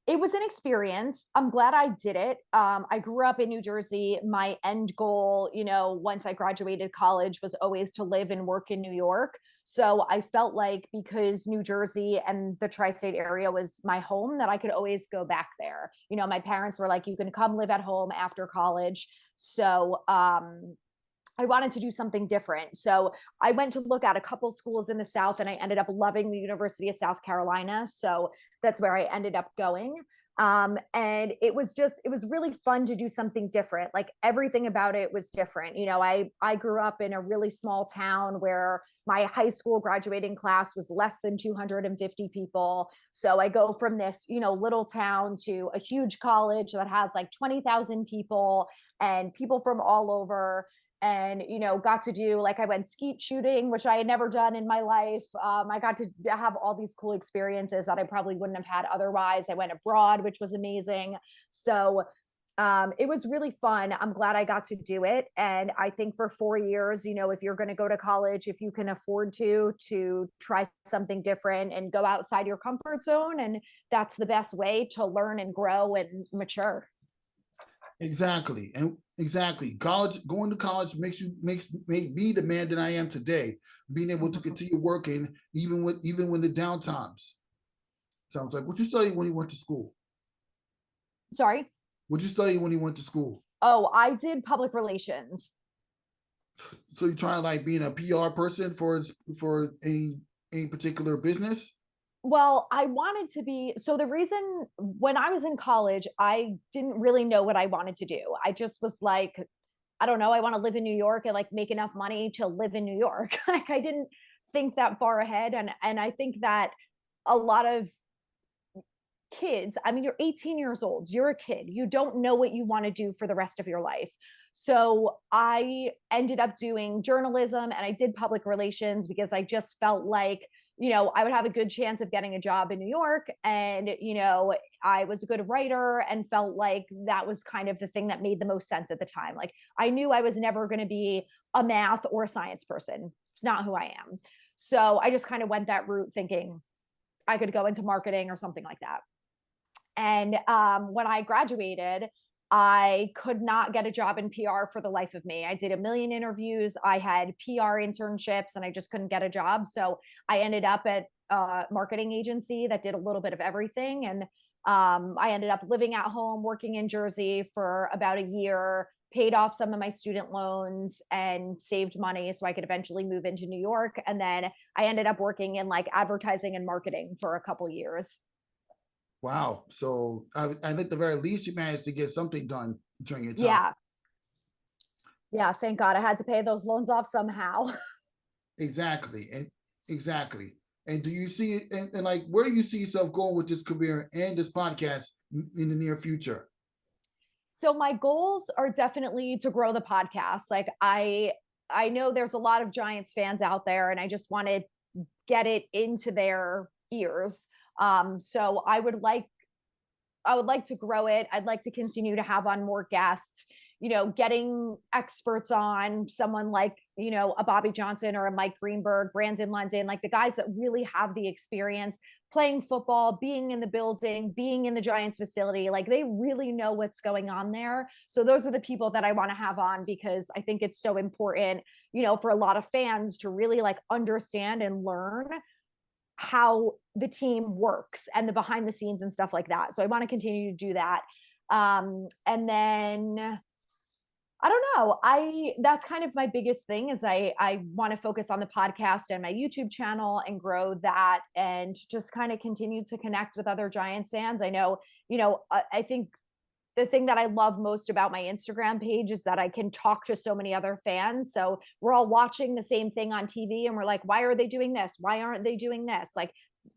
It was an experience. I'm glad I did it. I grew up in New Jersey. My end goal, once I graduated college, was always to live and work in New York. So I felt like, because New Jersey and the tri-state area was my home, that I could always go back there. My parents were like, you can come live at home after college. So I wanted to do something different. So I went to look at a couple schools in the South, and I ended up loving the University of South Carolina. So that's where I ended up going. And it was really fun to do something different. Like, everything about it was different. I grew up in a really small town where my high school graduating class was less than 250 people. So I go from this, little town to a huge college that has like 20,000 people and people from all over. And got to do, like, I went skeet shooting, which I had never done in my life. I got to have all these cool experiences that I probably wouldn't have had otherwise. I went abroad, which was amazing. So it was really fun. I'm glad I got to do it. And I think for 4 years, if you're going to go to college, if you can afford to try something different and go outside your comfort zone, and that's the best way to learn and grow and mature. Exactly. And exactly. Going to college makes me the man that I am today, being able to continue working even when the downtimes. Sounds like, what you study when you went to school? Sorry? What you study when you went to school? Oh, I did public relations. So you're trying to like being a PR person for any particular business? Well, I wanted to be. So the reason, when I was in college, I didn't really know what I wanted to do. I just was like, I don't know, I want to live in New York and like make enough money to live in New York. Like, I didn't think that far ahead. And I think that a lot of kids, I mean, you're 18 years old, you're a kid, you don't know what you want to do for the rest of your life. So I ended up doing journalism, and I did public relations because I just felt like, I would have a good chance of getting a job in New York. And, I was a good writer and felt like that was kind of the thing that made the most sense at the time. Like, I knew I was never going to be a math or a science person. It's not who I am. So I just kind of went that route, thinking I could go into marketing or something like that. And when I graduated, I could not get a job in PR for the life of me. I did a million interviews. I had PR internships, and I just couldn't get a job. So I ended up at a marketing agency that did a little bit of everything. And I ended up living at home, working in Jersey for about a year, paid off some of my student loans, and saved money so I could eventually move into New York. And then I ended up working in like advertising and marketing for a couple years. Wow. So I think at the very least you managed to get something done during your time. Yeah. Yeah. Thank God I had to pay those loans off somehow. Exactly. And do you see and like, where do you see yourself going with this career and this podcast in the near future? So my goals are definitely to grow the podcast. Like, I know there's a lot of Giants fans out there, and I just want to get it into their ears. So I would like would like to grow it. I'd like to continue to have on more guests, getting experts on, someone like, a Bobby Johnson or a Mike Greenberg, Brandon London, like the guys that really have the experience playing football, being in the building, being in the Giants facility. Like they really know what's going on there. So those are the people that I want to have on, because I think it's so important, for a lot of fans to really like understand and learn how the team works and the behind the scenes and stuff like that. So I want to continue to do that. And then I don't know. That's kind of my biggest thing is I want to focus on the podcast and my YouTube channel and grow that and just kind of continue to connect with other Giants fans. I know, I think the thing that I love most about my Instagram page is that I can talk to so many other fans. So we're all watching the same thing on TV and we're like, why are they doing this? Why aren't they doing this? Like,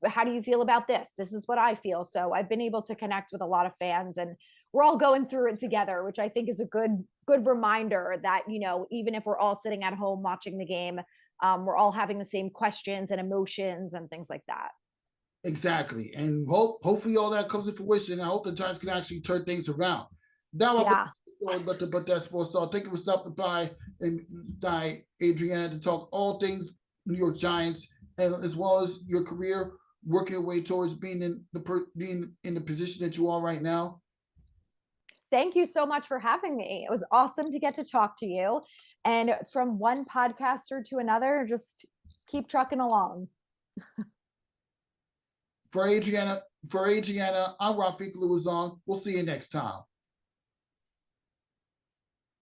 how do you feel about this? This is what I feel. So I've been able to connect with a lot of fans, and we're all going through it together, which I think is a good reminder that, even if we're all sitting at home watching the game, we're all having the same questions and emotions and things like that. Exactly. And hopefully all that comes to fruition. I hope the Giants can actually turn things around. Now Yeah. but that sports talk. Thank you for stopping by and Adrianna, to talk all things New York Giants, and as well as your career, working your way towards being in the position that you are right now. Thank you so much for having me. It was awesome to get to talk to you. And from one podcaster to another, just keep trucking along. For Adrianna, I'm Rafik Louison. We'll see you next time.